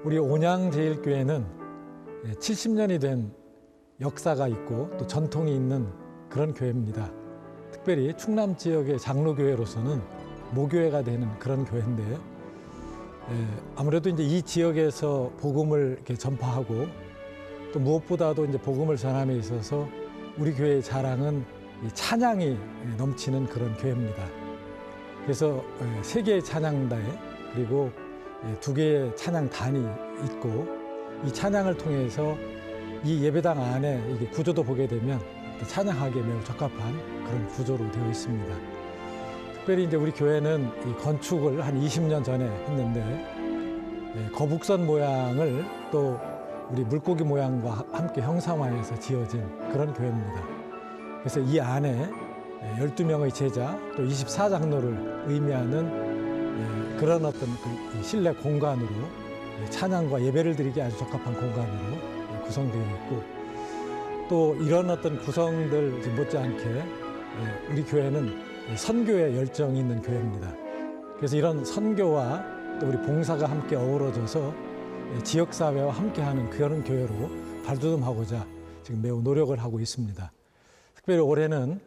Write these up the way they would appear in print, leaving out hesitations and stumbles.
우리 온양제일교회는 70년이 된 역사가 있고 또 전통이 있는 그런 교회입니다. 특별히 충남 지역의 장로교회로서는 모교회가 되는 그런 교회인데요. 아무래도 이제 이 지역에서 복음을 이렇게 전파하고 또 무엇보다도 이제 복음을 전함에 있어서 우리 교회의 자랑은 이 찬양이 넘치는 그런 교회입니다. 그래서 세 개의 찬양대 그리고 두 개의 찬양단이 있고 이 찬양을 통해서 이 예배당 안에 이게 구조도 보게 되면 찬양하기에 매우 적합한 그런 구조로 되어 있습니다. 특별히 이제 우리 교회는 이 건축을 한 20년 전에 했는데 거북선 모양을 또 우리 물고기 모양과 함께 형상화해서 지어진 그런 교회입니다. 그래서 이 안에 12명의 제자 또 24장로를 의미하는 그런 어떤 그 실내 공간으로 찬양과 예배를 드리기 아주 적합한 공간으로 구성되어 있고 또 이런 어떤 구성들 못지않게 우리 교회는 선교에 열정이 있는 교회입니다. 그래서 이런 선교와 또 우리 봉사가 함께 어우러져서 지역사회와 함께하는 그런 교회로 발돋움하고자 지금 매우 노력을 하고 있습니다. 특별히 올해는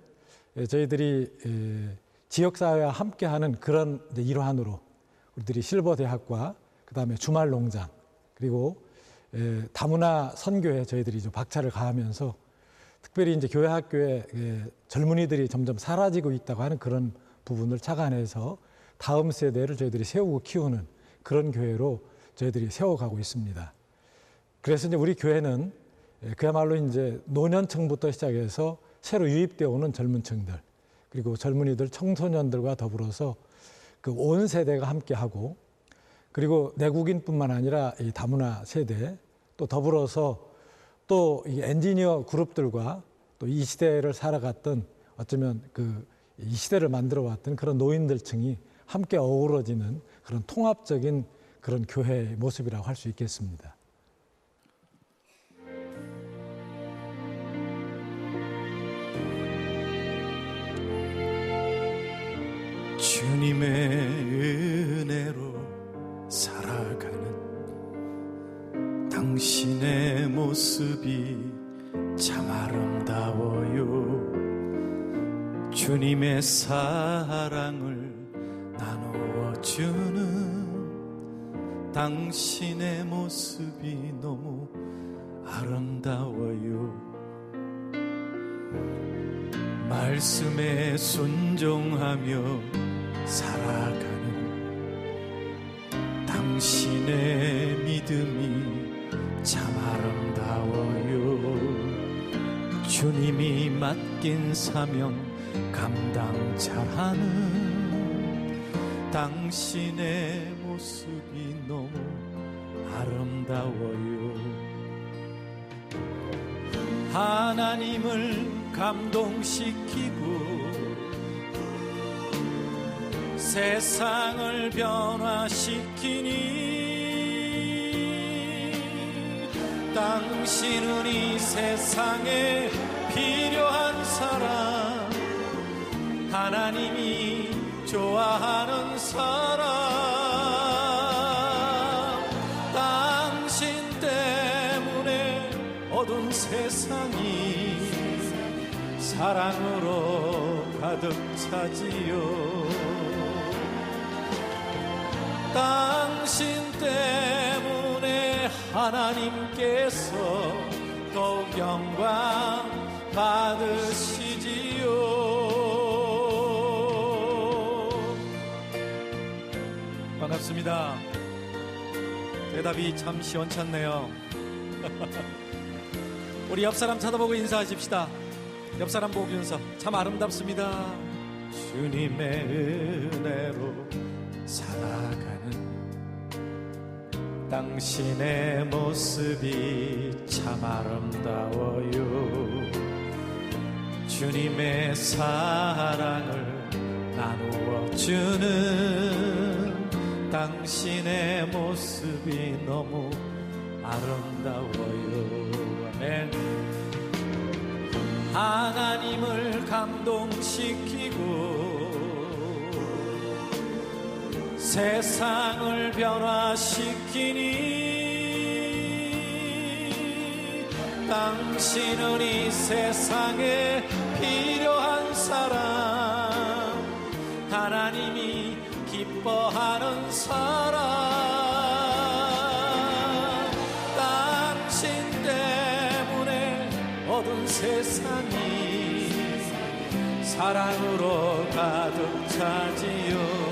저희들이 지역사회와 함께하는 그런 일환으로 우리들이 실버대학과 그다음에 주말농장 그리고 다문화 선교에 저희들이 좀 박차를 가하면서 특별히 이제 교회 학교에 젊은이들이 점점 사라지고 있다고 하는 그런 부분을 착안해서 다음 세대를 저희들이 세우고 키우는 그런 교회로 저희들이 세워가고 있습니다. 그래서 이제 우리 교회는 그야말로 이제 노년층부터 시작해서 새로 유입되어 오는 젊은 층들 그리고 젊은이들 청소년들과 더불어서 그 온 세대가 함께하고 그리고 내국인뿐만 아니라 이 다문화 세대 또 더불어서 또 이 엔지니어 그룹들과 또 이 시대를 살아갔던 어쩌면 이 시대를 만들어왔던 그런 노인들층이 함께 어우러지는 그런 통합적인 그런 교회의 모습이라고 할 수 있겠습니다. 주님의 은혜로 살아가는 당신의 모습이 참 아름다워요. 주님의 사랑을 나누어 주는 당신의 모습이 너무 아름다워요. 말씀에 순종하며 살아가는 당신의 믿음이 참 아름다워요. 주님이 맡긴 사명 감당 잘하는 당신의 모습이 너무 아름다워요. 하나님을 감동시키고 세상을 변화시키니 당신은 이 세상에 필요한 사람 하나님이 좋아하는 사람 당신 때문에 어두운 세상이 사랑으로 가득 차지요. 당신 때문에 하나님께서 더욱 영광 받으시지요. 반갑습니다. 대답이 참 시원찮네요. 우리 옆 사람 쳐다보고 인사하십시다. 옆 사람 보면서 참 아름답습니다. 주님의 은혜로 살아가는 당신의 모습이 참 아름다워요. 주님의 사랑을 나누어 주는 당신의 모습이 너무 아름다워요. 아멘. 하나님을 감동시키고 세상을 변화시키니 당신은 이 세상에 필요한 사람, 하나님이 기뻐하는 사람, 당신 때문에 어두운 세상이 사랑으로 가득 차지요.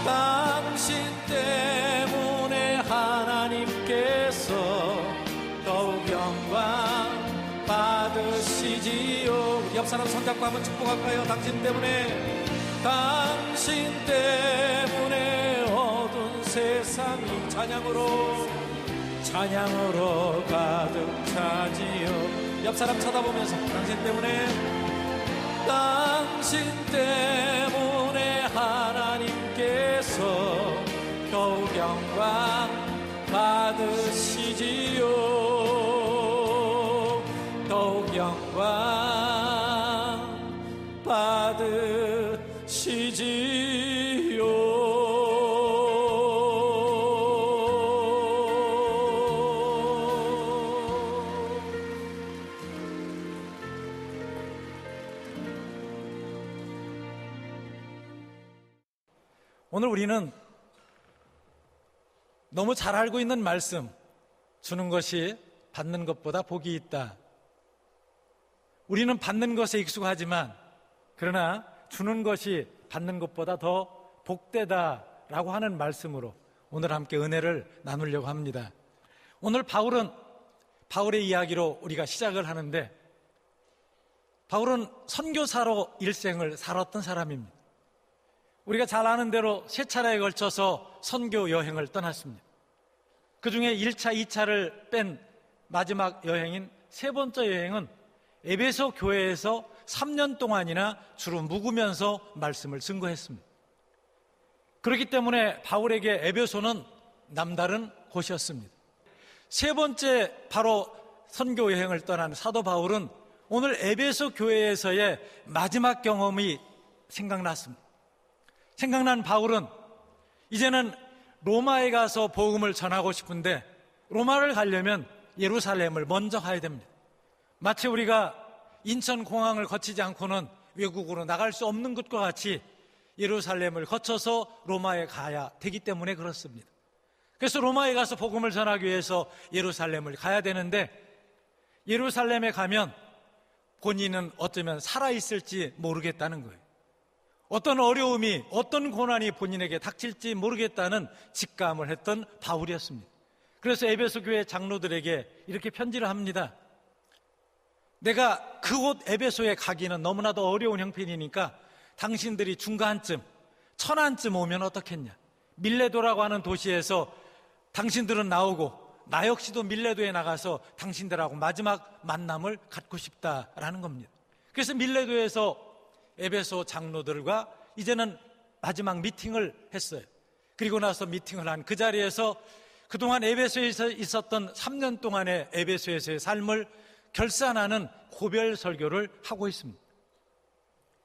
당신 때문에 하나님께서 더욱 영광 받으시지요. 우리 옆 사람 손잡고 한번 축복할까요? 당신 때문에 어두운 세상이 찬양으로 가득 차지요. 옆 사람 쳐다보면서 당신 때문에 하나님께서 더욱 영광 받으시지요. 더욱 영광 받으시지요. 오늘 우리는 너무 잘 알고 있는 말씀, 주는 것이 받는 것보다 복이 있다. 우리는 받는 것에 익숙하지만 그러나 주는 것이 받는 것보다 더 복되다라고 하는 말씀으로 오늘 함께 은혜를 나누려고 합니다. 오늘 바울의 이야기로 우리가 시작을 하는데, 바울은 선교사로 일생을 살았던 사람입니다. 우리가 잘 아는 대로 3차례에 걸쳐서 선교 여행을 떠났습니다. 그 중에 1차, 2차를 뺀 마지막 여행인 3번째 여행은 에베소 교회에서 3년 동안이나 주로 묵으면서 말씀을 증거했습니다. 그렇기 때문에 바울에게 에베소는 남다른 곳이었습니다. 3번째 바로 선교 여행을 떠난 사도 바울은 오늘 에베소 교회에서의 마지막 경험이 생각났습니다. 생각난 바울은 이제는 로마에 가서 복음을 전하고 싶은데 로마를 가려면 예루살렘을 먼저 가야 됩니다. 마치 우리가 인천공항을 거치지 않고는 외국으로 나갈 수 없는 것과 같이 예루살렘을 거쳐서 로마에 가야 되기 때문에 그렇습니다. 그래서 로마에 가서 복음을 전하기 위해서 예루살렘을 가야 되는데, 예루살렘에 가면 본인은 어쩌면 살아있을지 모르겠다는 거예요. 어떤 어려움이, 어떤 고난이 본인에게 닥칠지 모르겠다는 직감을 했던 바울이었습니다. 그래서 에베소 교회 장로들에게 이렇게 편지를 합니다. 내가 그곳 에베소에 가기는 너무나도 어려운 형편이니까 당신들이 중간쯤, 천안쯤 오면 어떻겠냐. 밀레도라고 하는 도시에서 당신들은 나오고 나 역시도 밀레도에 나가서 당신들하고 마지막 만남을 갖고 싶다라는 겁니다. 그래서 밀레도에서 에베소 장로들과 이제는 마지막 미팅을 했어요. 그리고 나서 미팅을 한 그 자리에서 그동안 에베소에서 있었던 3년 동안의 에베소에서의 삶을 결산하는 고별 설교를 하고 있습니다.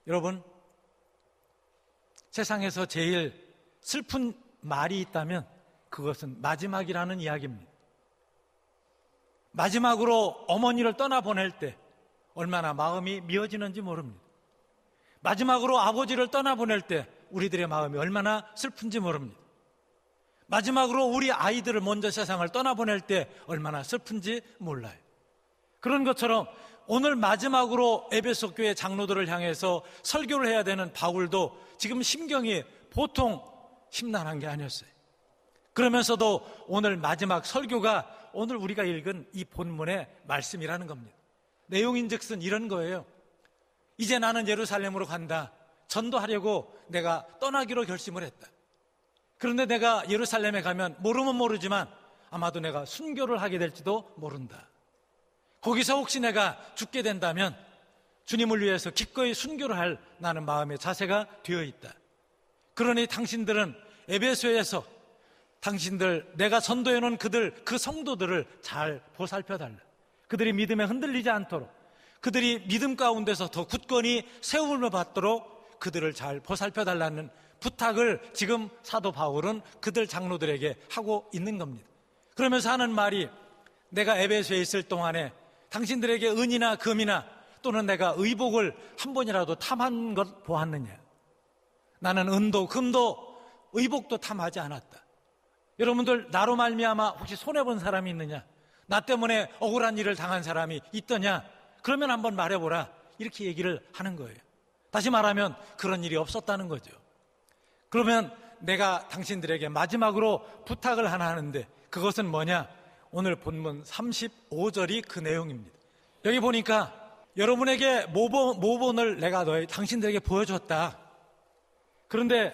여러분, 세상에서 제일 슬픈 말이 있다면 그것은 마지막이라는 이야기입니다. 마지막으로 어머니를 떠나보낼 때 얼마나 마음이 미어지는지 모릅니다. 마지막으로 아버지를 떠나보낼 때 우리들의 마음이 얼마나 슬픈지 모릅니다. 마지막으로 우리 아이들을 먼저 세상을 떠나보낼 때 얼마나 슬픈지 몰라요. 그런 것처럼 오늘 마지막으로 에베소 교회 장로들을 향해서 설교를 해야 되는 바울도 지금 심경이 보통 심란한 게 아니었어요. 그러면서도 오늘 마지막 설교가 오늘 우리가 읽은 이 본문의 말씀이라는 겁니다. 내용인즉슨 이런 거예요. 이제 나는 예루살렘으로 간다. 전도하려고 내가 떠나기로 결심을 했다. 그런데 내가 예루살렘에 가면 모르면 모르지만 아마도 내가 순교를 하게 될지도 모른다. 거기서 혹시 내가 죽게 된다면 주님을 위해서 기꺼이 순교를 할 나는 마음의 자세가 되어 있다. 그러니 당신들은 에베소에서 당신들 내가 전도해놓은 그 성도들을 잘 보살펴달라. 그들이 믿음에 흔들리지 않도록, 그들이 믿음 가운데서 더 굳건히 세움을 받도록 그들을 잘 보살펴달라는 부탁을 지금 사도 바울은 그들 장로들에게 하고 있는 겁니다. 그러면서 하는 말이 내가 에베소에 있을 동안에 당신들에게 은이나 금이나 또는 내가 의복을 한 번이라도 탐한 것 보았느냐? 나는 은도 금도 의복도 탐하지 않았다. 여러분들 나로 말미암아 혹시 손해본 사람이 있느냐? 나 때문에 억울한 일을 당한 사람이 있더냐? 그러면 한번 말해보라. 이렇게 얘기를 하는 거예요. 다시 말하면 그런 일이 없었다는 거죠. 그러면 내가 당신들에게 마지막으로 부탁을 하나 하는데 그것은 뭐냐? 오늘 본문 35절이 그 내용입니다. 여기 보니까 여러분에게 모본을 내가 당신들에게 보여줬다. 그런데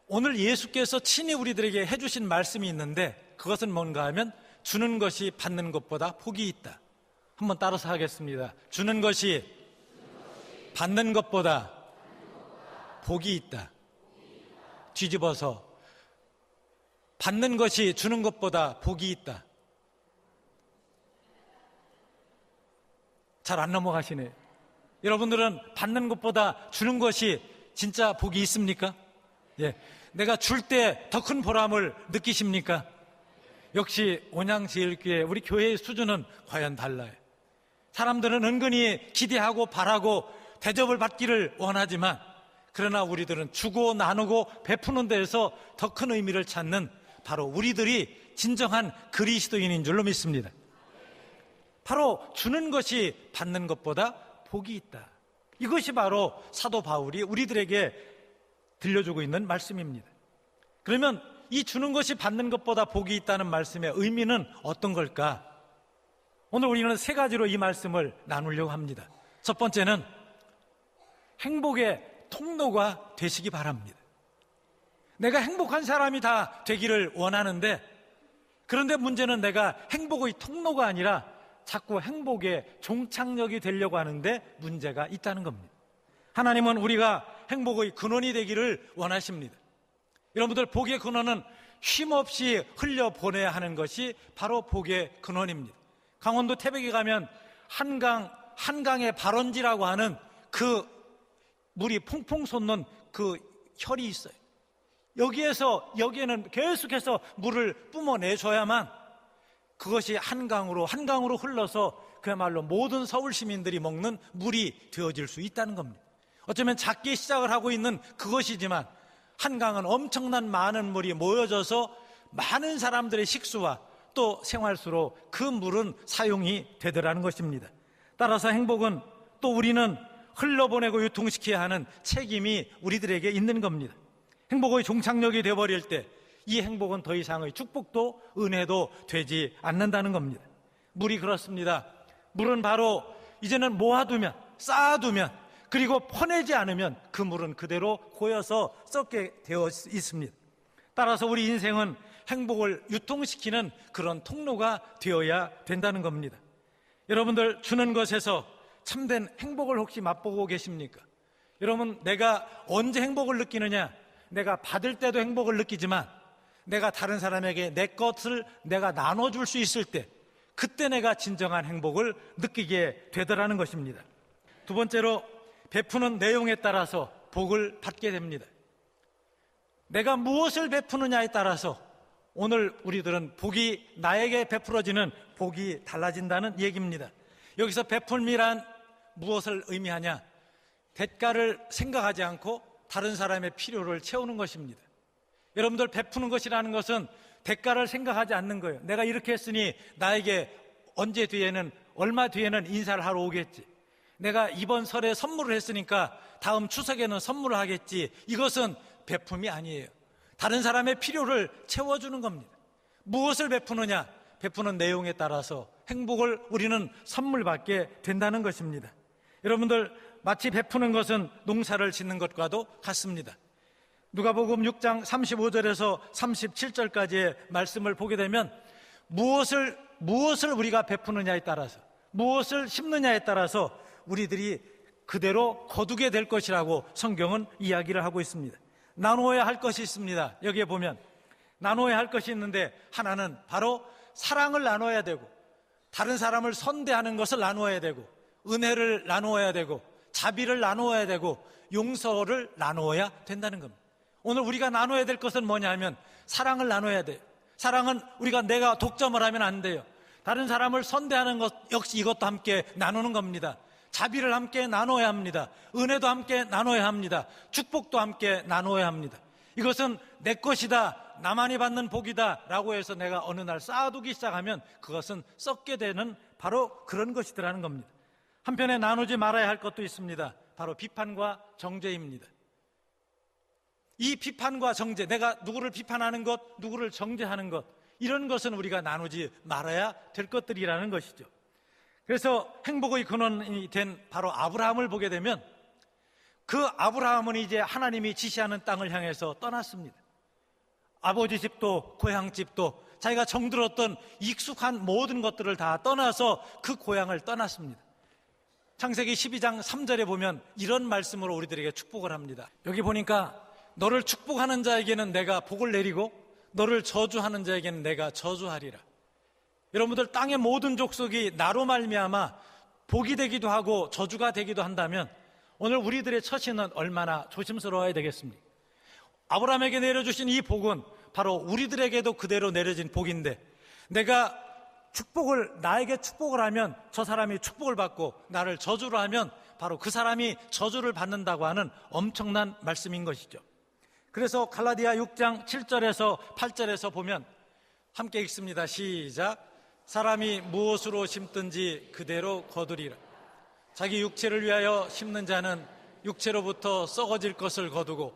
오늘 예수께서 친히 우리들에게 해주신 말씀이 있는데 그것은 뭔가 하면 주는 것이 받는 것보다 복이 있다. 한번 따라서 하겠습니다. 주는 것이 받는 것보다 복이 있다. 뒤집어서 받는 것이 주는 것보다 복이 있다. 잘 안 넘어가시네. 여러분들은 받는 것보다 주는 것이 진짜 복이 있습니까? 예, 내가 줄 때 더 큰 보람을 느끼십니까? 역시 온양제일교회 우리 교회의 수준은 과연 달라요. 사람들은 은근히 기대하고 바라고 대접을 받기를 원하지만 그러나 우리들은 주고 나누고 베푸는 데에서 더 큰 의미를 찾는 바로 우리들이 진정한 그리스도인인 줄로 믿습니다. 바로 주는 것이 받는 것보다 복이 있다. 이것이 바로 사도 바울이 우리들에게 들려주고 있는 말씀입니다. 그러면 이 주는 것이 받는 것보다 복이 있다는 말씀의 의미는 어떤 걸까? 오늘 우리는 세 가지로 이 말씀을 나누려고 합니다. 첫 번째는 행복의 통로가 되시기 바랍니다. 내가 행복한 사람이 다 되기를 원하는데 그런데 문제는 내가 행복의 통로가 아니라 자꾸 행복의 종착역이 되려고 하는데 문제가 있다는 겁니다. 하나님은 우리가 행복의 근원이 되기를 원하십니다. 여러분들 복의 근원은 쉼없이 흘려보내야 하는 것이 바로 복의 근원입니다. 강원도 태백에 가면 한강의 발원지라고 하는 그 물이 퐁퐁 솟는 그 혈이 있어요. 여기에는 계속해서 물을 뿜어내줘야만 그것이 한강으로 흘러서 그야말로 모든 서울 시민들이 먹는 물이 되어질 수 있다는 겁니다. 어쩌면 작게 시작을 하고 있는 그것이지만 한강은 엄청난 많은 물이 모여져서 많은 사람들의 식수와 또 생활수로 그 물은 사용이 되더라는 것입니다. 따라서 행복은 또 우리는 흘러보내고 유통시켜야 하는 책임이 우리들에게 있는 겁니다. 행복의 종착역이 되어버릴 때 이 행복은 더 이상의 축복도 은혜도 되지 않는다는 겁니다. 물이 그렇습니다. 물은 바로 이제는 모아두면 쌓아두면 그리고 퍼내지 않으면 그 물은 그대로 고여서 썩게 되어 있습니다. 따라서 우리 인생은 행복을 유통시키는 그런 통로가 되어야 된다는 겁니다. 여러분들 주는 것에서 참된 행복을 혹시 맛보고 계십니까? 여러분 내가 언제 행복을 느끼느냐? 내가 받을 때도 행복을 느끼지만 내가 다른 사람에게 내 것을 내가 나눠줄 수 있을 때 그때 내가 진정한 행복을 느끼게 되더라는 것입니다. 두 번째로 베푸는 내용에 따라서 복을 받게 됩니다. 내가 무엇을 베푸느냐에 따라서 오늘 우리들은 복이 나에게 베풀어지는 복이 달라진다는 얘기입니다. 여기서 베풀미란 무엇을 의미하냐? 대가를 생각하지 않고 다른 사람의 필요를 채우는 것입니다. 여러분들 베푸는 것이라는 것은 대가를 생각하지 않는 거예요. 내가 이렇게 했으니 나에게 언제 뒤에는 얼마 뒤에는 인사를 하러 오겠지. 내가 이번 설에 선물을 했으니까 다음 추석에는 선물을 하겠지. 이것은 베품이 아니에요. 다른 사람의 필요를 채워주는 겁니다. 무엇을 베푸느냐? 베푸는 내용에 따라서 행복을 우리는 선물 받게 된다는 것입니다. 여러분들 마치 베푸는 것은 농사를 짓는 것과도 같습니다. 누가복음 6장 35절에서 37절까지의 말씀을 보게 되면 무엇을 우리가 베푸느냐에 따라서 무엇을 심느냐에 따라서 우리들이 그대로 거두게 될 것이라고 성경은 이야기를 하고 있습니다. 나누어야 할 것이 있습니다. 여기에 보면 나누어야 할 것이 있는데 하나는 바로 사랑을 나눠야 되고 다른 사람을 선대하는 것을 나누어야 되고 은혜를 나누어야 되고 자비를 나누어야 되고 용서를 나누어야 된다는 겁니다. 오늘 우리가 나눠야 될 것은 뭐냐 하면 사랑을 나눠야 돼요. 사랑은 우리가 내가 독점을 하면 안 돼요. 다른 사람을 선대하는 것 역시 이것도 함께 나누는 겁니다. 자비를 함께 나눠야 합니다. 은혜도 함께 나눠야 합니다. 축복도 함께 나눠야 합니다. 이것은 내 것이다, 나만이 받는 복이다 라고 해서 내가 어느 날 쌓아두기 시작하면 그것은 썩게 되는 바로 그런 것이더라는 겁니다. 한편에 나누지 말아야 할 것도 있습니다. 바로 비판과 정죄입니다. 이 비판과 정죄, 내가 누구를 비판하는 것, 누구를 정죄하는 것, 이런 것은 우리가 나누지 말아야 될 것들이라는 것이죠. 그래서 행복의 근원이 된 바로 아브라함을 보게 되면 그 아브라함은 이제 하나님이 지시하는 땅을 향해서 떠났습니다. 아버지 집도 고향 집도 자기가 정들었던 익숙한 모든 것들을 다 떠나서 그 고향을 떠났습니다. 창세기 12장 3절에 보면 이런 말씀으로 우리들에게 축복을 합니다. 여기 보니까 너를 축복하는 자에게는 내가 복을 내리고 너를 저주하는 자에게는 내가 저주하리라. 여러분들 땅의 모든 족속이 나로 말미암아 복이 되기도 하고 저주가 되기도 한다면 오늘 우리들의 처신은 얼마나 조심스러워야 되겠습니까? 아브라함에게 내려주신 이 복은 바로 우리들에게도 그대로 내려진 복인데 내가 나에게 축복을 하면 저 사람이 축복을 받고 나를 저주를 하면 바로 그 사람이 저주를 받는다고 하는 엄청난 말씀인 것이죠. 그래서 갈라디아 6장 7절에서 8절에서 보면 함께 읽습니다. 시작. 사람이 무엇으로 심든지 그대로 거두리라. 자기 육체를 위하여 심는 자는 육체로부터 썩어질 것을 거두고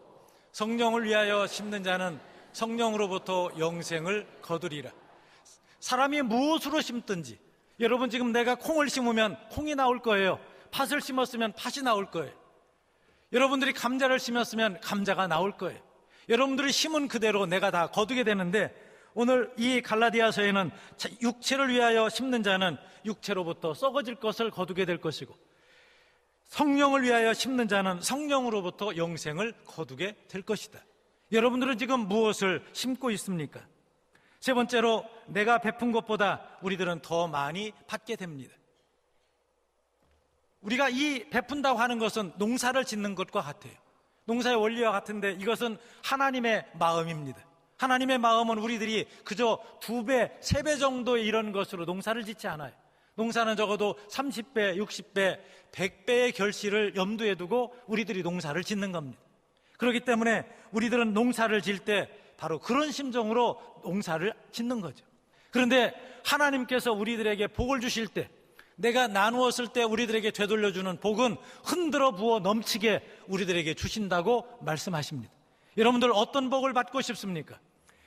성령을 위하여 심는 자는 성령으로부터 영생을 거두리라. 사람이 무엇으로 심든지, 여러분 지금 내가 콩을 심으면 콩이 나올 거예요. 팥을 심었으면 팥이 나올 거예요. 여러분들이 감자를 심었으면 감자가 나올 거예요. 여러분들이 심은 그대로 내가 다 거두게 되는데 오늘 이 갈라디아서에는 육체를 위하여 심는 자는 육체로부터 썩어질 것을 거두게 될 것이고 성령을 위하여 심는 자는 성령으로부터 영생을 거두게 될 것이다. 여러분들은 지금 무엇을 심고 있습니까? 세 번째로 내가 베푼 것보다 우리들은 더 많이 받게 됩니다. 우리가 이 베푼다고 하는 것은 농사를 짓는 것과 같아요. 농사의 원리와 같은데 이것은 하나님의 마음입니다. 하나님의 마음은 우리들이 그저 2배, 3배 정도의 이런 것으로 농사를 짓지 않아요. 농사는 적어도 30배, 60배, 100배의 결실을 염두에 두고 우리들이 농사를 짓는 겁니다. 그렇기 때문에 우리들은 농사를 질 때 바로 그런 심정으로 농사를 짓는 거죠. 그런데 하나님께서 우리들에게 복을 주실 때, 내가 나누었을 때 우리들에게 되돌려주는 복은 흔들어 부어 넘치게 우리들에게 주신다고 말씀하십니다. 여러분들 어떤 복을 받고 싶습니까?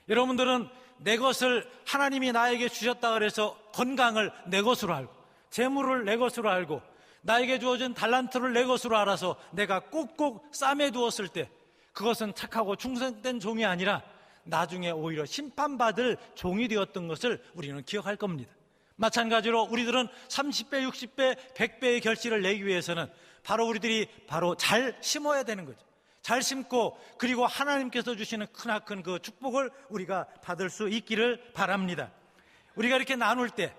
여러분들은 내 것을 하나님이 나에게 주셨다 그래서 건강을 내 것으로 알고 재물을 내 것으로 알고 나에게 주어진 달란트를 내 것으로 알아서 내가 꼭꼭 싸매 두었을 때 그것은 착하고 충성된 종이 아니라 나중에 오히려 심판받을 종이 되었던 것을 우리는 기억할 겁니다. 마찬가지로 우리들은 30배, 60배, 100배의 결실을 내기 위해서는 바로 우리들이 바로 잘 심어야 되는 거죠. 잘 심고 그리고 하나님께서 주시는 크나큰 그 축복을 우리가 받을 수 있기를 바랍니다. 우리가 이렇게 나눌 때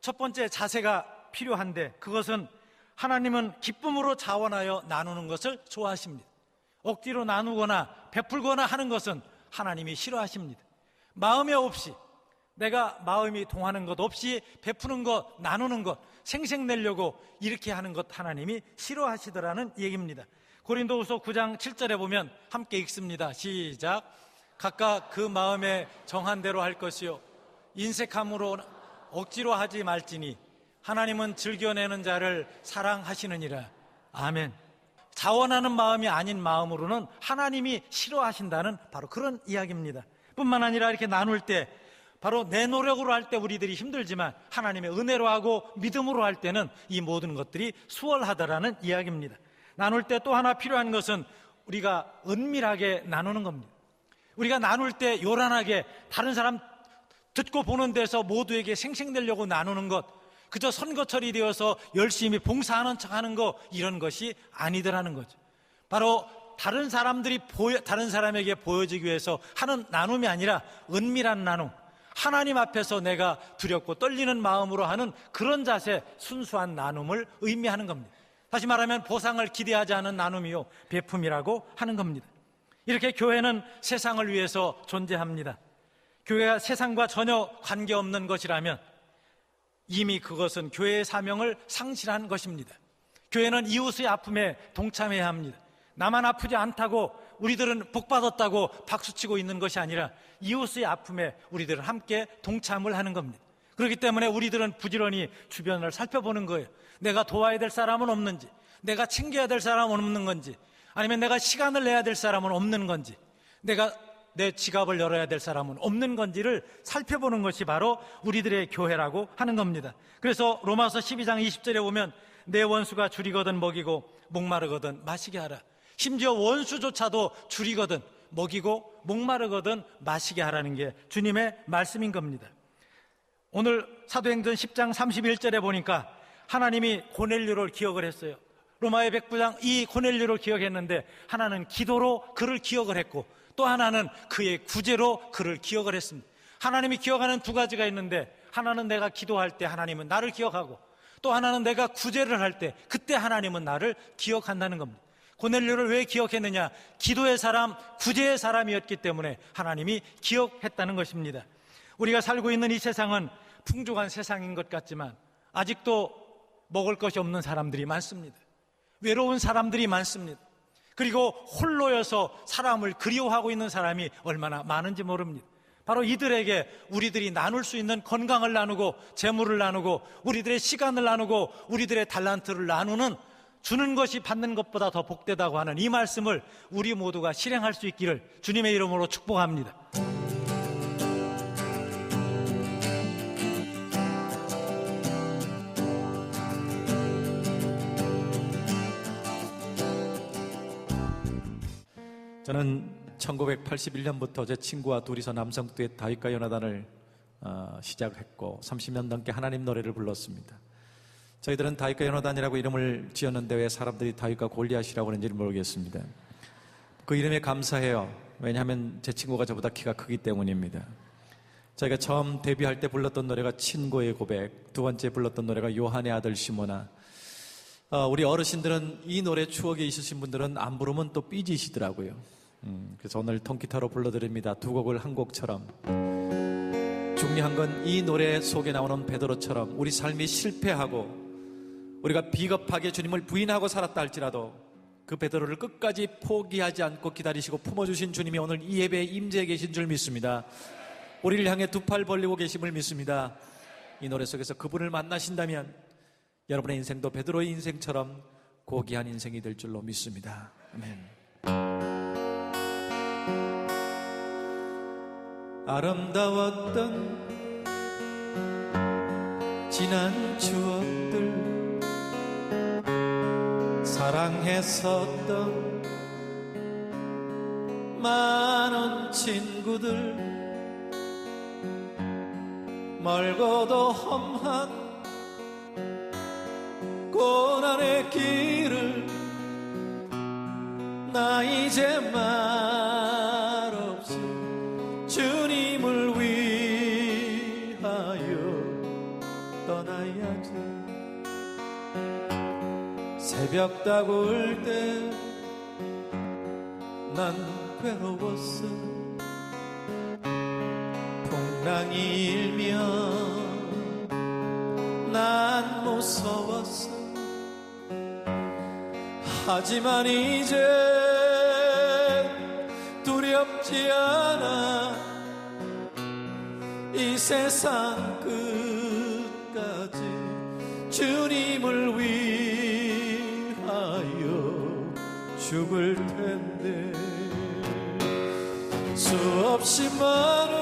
첫 번째 자세가 필요한데 그것은 하나님은 기쁨으로 자원하여 나누는 것을 좋아하십니다. 억지로 나누거나 베풀거나 하는 것은 하나님이 싫어하십니다. 마음에 없이 내가 마음이 동하는 것 없이 베푸는 것, 나누는 것, 생색내려고 이렇게 하는 것 하나님이 싫어하시더라는 얘기입니다. 고린도후서 9장 7절에 보면 함께 읽습니다. 시작. 각각 그 마음에 정한 대로 할 것이요 인색함으로 억지로 하지 말지니 하나님은 즐겨내는 자를 사랑하시느니라. 아멘. 자원하는 마음이 아닌 마음으로는 하나님이 싫어하신다는 바로 그런 이야기입니다. 뿐만 아니라 이렇게 나눌 때 바로 내 노력으로 할 때 우리들이 힘들지만 하나님의 은혜로 하고 믿음으로 할 때는 이 모든 것들이 수월하다라는 이야기입니다. 나눌 때 또 하나 필요한 것은 우리가 은밀하게 나누는 겁니다. 우리가 나눌 때 요란하게 다른 사람 듣고 보는 데서 모두에게 생색내려고 나누는 것, 그저 선거철이 되어서 열심히 봉사하는 척하는 거, 이런 것이 아니더라는 거죠. 바로 다른 사람에게 보여지기 위해서 하는 나눔이 아니라 은밀한 나눔, 하나님 앞에서 내가 두렵고 떨리는 마음으로 하는 그런 자세, 순수한 나눔을 의미하는 겁니다. 다시 말하면 보상을 기대하지 않은 나눔이요 베품이라고 하는 겁니다. 이렇게 교회는 세상을 위해서 존재합니다. 교회가 세상과 전혀 관계없는 것이라면 이미 그것은 교회의 사명을 상실한 것입니다. 교회는 이웃의 아픔에 동참해야 합니다. 나만 아프지 않다고 우리들은 복받았다고 박수치고 있는 것이 아니라 이웃의 아픔에 우리들은 함께 동참을 하는 겁니다. 그렇기 때문에 우리들은 부지런히 주변을 살펴보는 거예요. 내가 도와야 될 사람은 없는지, 내가 챙겨야 될 사람은 없는 건지, 아니면 내가 시간을 내야 될 사람은 없는 건지, 내가 내 지갑을 열어야 될 사람은 없는 건지를 살펴보는 것이 바로 우리들의 교회라고 하는 겁니다. 그래서 로마서 12장 20절에 보면 내 원수가 줄이거든 먹이고 목마르거든 마시게 하라. 심지어 원수조차도 줄이거든 먹이고 목마르거든 마시게 하라는 게 주님의 말씀인 겁니다. 오늘 사도행전 10장 31절에 보니까 하나님이 고넬료를 기억을 했어요. 로마의 백부장 이 고넬료를 기억했는데 하나는 기도로 그를 기억을 했고 또 하나는 그의 구제로 그를 기억을 했습니다. 하나님이 기억하는 두 가지가 있는데 하나는 내가 기도할 때 하나님은 나를 기억하고 또 하나는 내가 구제를 할 때 그때 하나님은 나를 기억한다는 겁니다. 고넬료를 왜 기억했느냐? 기도의 사람, 구제의 사람이었기 때문에 하나님이 기억했다는 것입니다. 우리가 살고 있는 이 세상은 풍족한 세상인 것 같지만 아직도 먹을 것이 없는 사람들이 많습니다. 외로운 사람들이 많습니다. 그리고 홀로여서 사람을 그리워하고 있는 사람이 얼마나 많은지 모릅니다. 바로 이들에게 우리들이 나눌 수 있는 건강을 나누고 재물을 나누고 우리들의 시간을 나누고 우리들의 달란트를 나누는 주는 것이 받는 것보다 더 복되다고 하는 이 말씀을 우리 모두가 실행할 수 있기를 주님의 이름으로 축복합니다. 저는 1981년부터 제 친구와 둘이서 남성 듀엣 다윗과 요나단을 시작했고 30년 넘게 하나님 노래를 불렀습니다. 저희들은 다윗과 요나단이라고 이름을 지었는데 왜 사람들이 다윗과 골리앗이라고 하는지 모르겠습니다. 그 이름에 감사해요. 왜냐하면 제 친구가 저보다 키가 크기 때문입니다. 저희가 처음 데뷔할 때 불렀던 노래가 친구의 고백, 두 번째 불렀던 노래가 요한의 아들 시모나. 우리 어르신들은 이 노래 추억에 있으신 분들은 안 부르면 또 삐지시더라고요. 그래서 오늘 통기타로 불러드립니다. 두 곡을 한 곡처럼. 중요한 건 이 노래 속에 나오는 베드로처럼 우리 삶이 실패하고 우리가 비겁하게 주님을 부인하고 살았다 할지라도 그 베드로를 끝까지 포기하지 않고 기다리시고 품어주신 주님이 오늘 이 예배에 임재해 계신 줄 믿습니다. 우리를 향해 두 팔 벌리고 계심을 믿습니다. 이 노래 속에서 그분을 만나신다면 여러분의 인생도 베드로의 인생처럼 고귀한 인생이 될 줄로 믿습니다. 아멘. 아름다웠던 지난 추억들 사랑했었던 많은 친구들 멀고도 험한 고난의 길을 나 이제 말없이 주님을 위하여 떠나야지. 새벽 다구울 때 난 괴로웠어. 풍랑이 일면 난 무서웠어. 하지만 이제 두렵지 않아. 이 세상 끝까지 주님을 위하여 죽을 텐데 수없이 많은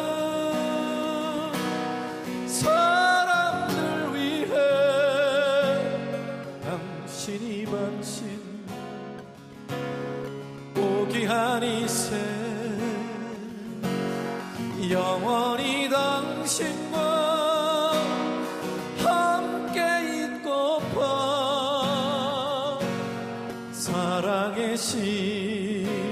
사람들 위해 당신이 바친 고귀한 이생 영원히 당신과 함께 있고파 사랑의 십자가를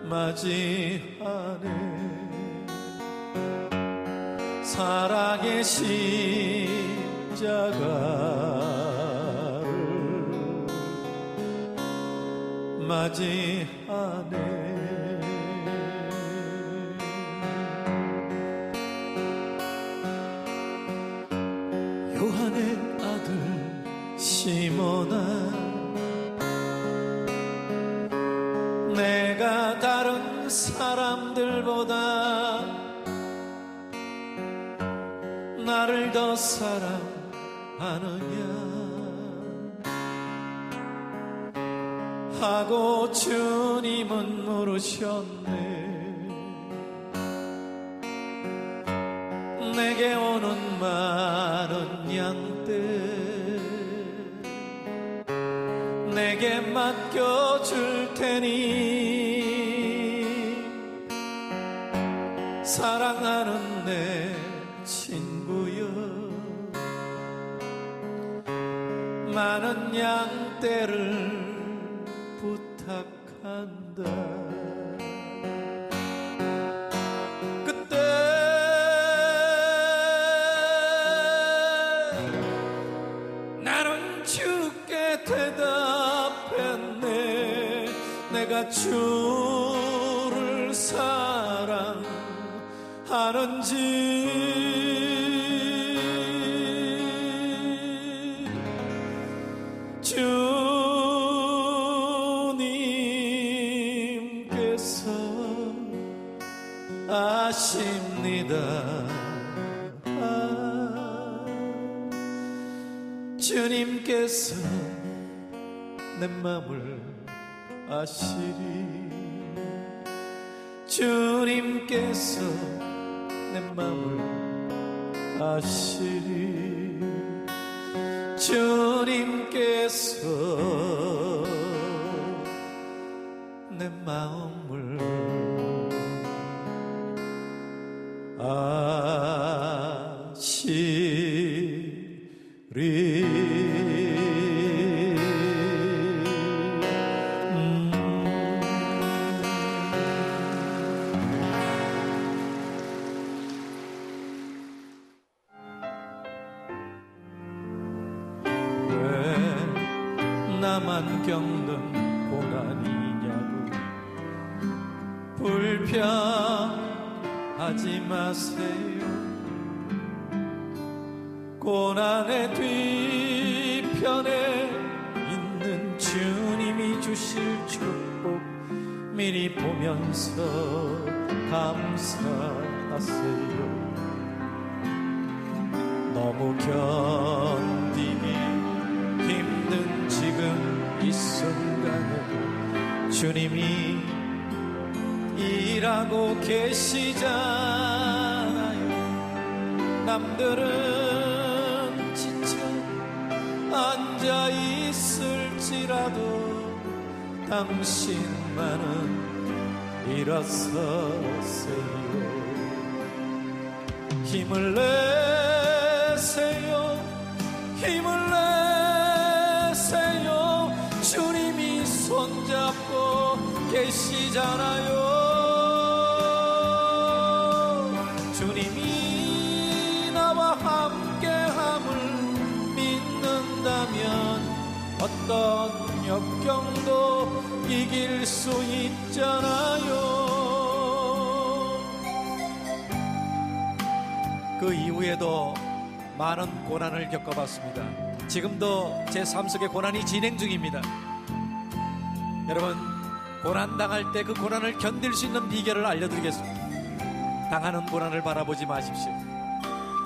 맞이하네. 사랑의 십자가를 맞이하네. 요한의 아들 시몬아, 내가 다른 사람들보다 나를 더 사랑하느냐 하고 주님은 물으셨네. 내게 오는 많은 양들 내게 맡겨줄 테니 사랑하는 내 친구여, 많은 양떼를 부탁한다. 그때 나는 주께 대답했네. 내가 주를 사랑하는지. 주님께서 아십니다. 주님께서 내 맘을 아시리. 주님께서 내 맘을 아시리. 주님께서 내 마음을 아시리. 나만 겪는 고난이냐고 불평하지 마세요. 고난의 뒤편에 있는 주님이 주실 축복 미리 보면서 감사하세요. 너무 견디기 힘든 지금 이 순간에 주님이 일하고 계시잖아요. 남들은 지쳐 앉아 있을지라도 당신만은 일어서세요. 힘을 내세요. 힘을 내세요. 주님이 손잡고 계시잖아요. 주님이 나와 함께함을 믿는다면 어떤 역경도 이길 수 있잖아요. 그 이후에도 많은 고난을 겪어봤습니다. 지금도 제 삶 속에 고난이 진행 중입니다. 여러분, 고난 당할 때 그 고난을 견딜 수 있는 비결을 알려드리겠습니다. 당하는 고난을 바라보지 마십시오.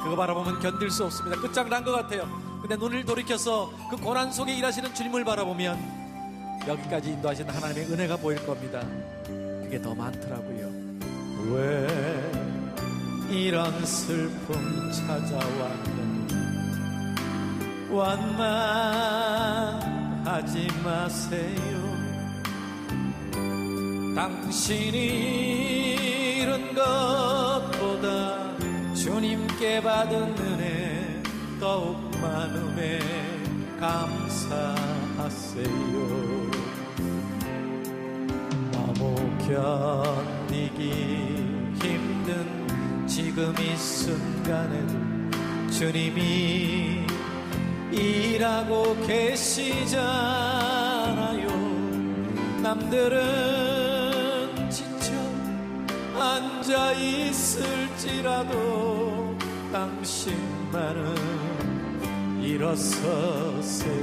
그거 바라보면 견딜 수 없습니다. 끝장난 것 같아요. 근데 눈을 돌이켜서 그 고난 속에 일하시는 주님을 바라보면 여기까지 인도하신 하나님의 은혜가 보일 겁니다. 그게 더 많더라고요. 왜 이런 슬픔 찾아왔는지 원망하지 마세요. 당신이 잃은 것보다 주님께 받은 은혜 더욱 많음에 감사하세요. 너무 견디기 힘든 지금 이 순간에도 주님이 일하고 계시잖아요. 남들은 지쳐 앉아 있을지라도 당신만은 일어서세요.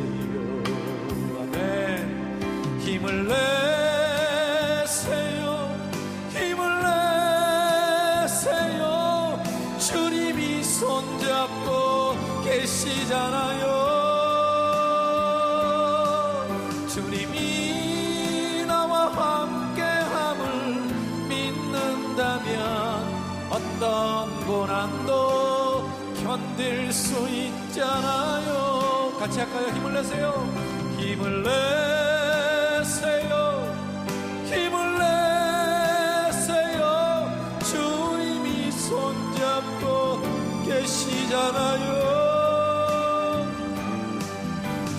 아멘. 힘을 내세요. 힘을 내세요. 주님이 손잡고 계시잖아요. 주님이 나와 함께함을 믿는다면 어떤 고난도 견딜 수 있잖아요. 같이 할까요? 힘을 내세요. 힘을 내세요. 힘을 내세요. 주님이 손잡고 계시잖아요.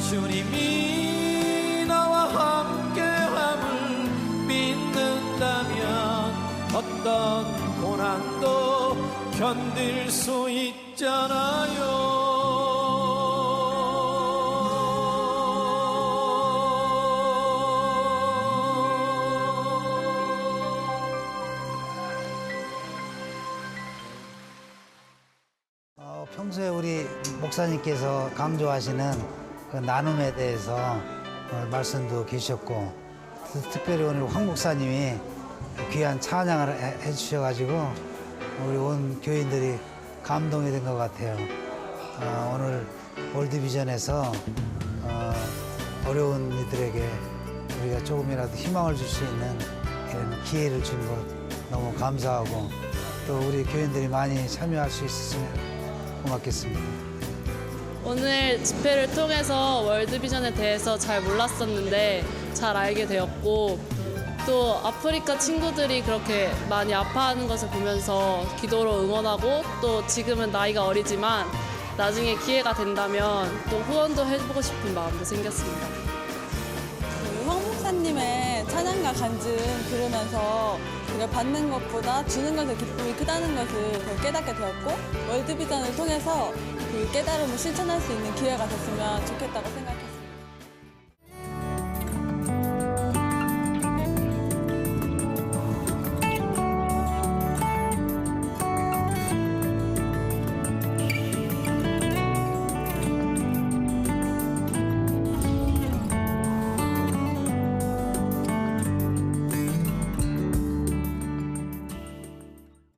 주님이 나와 함께함을 믿는다면 어떤 고난도 견딜 수 있잖아요. 평소에 우리 목사님께서 강조하시는 그 나눔에 대해서 말씀도 계셨고, 특별히 오늘 황 목사님이 귀한 찬양을 해주셔가지고 우리 온 교인들이 감동이 된 것 같아요. 오늘 월드비전에서 어려운 이들에게 우리가 조금이라도 희망을 줄 수 있는 이런 기회를 준 것 너무 감사하고, 또 우리 교인들이 많이 참여할 수 있었으면 고맙겠습니다. 오늘 집회를 통해서 월드비전에 대해서 잘 몰랐었는데 잘 알게 되었고, 또 아프리카 친구들이 그렇게 많이 아파하는 것을 보면서 기도로 응원하고, 또 지금은 나이가 어리지만 나중에 기회가 된다면 또 후원도 해보고 싶은 마음도 생겼습니다. 황 목사님의 찬양과 간증 들으면서 그걸 받는 것보다 주는 것의 기쁨이 크다는 것을 더 깨닫게 되었고, 월드비전을 통해서 그 깨달음을 실천할 수 있는 기회가 됐으면 좋겠다고 생각합니다.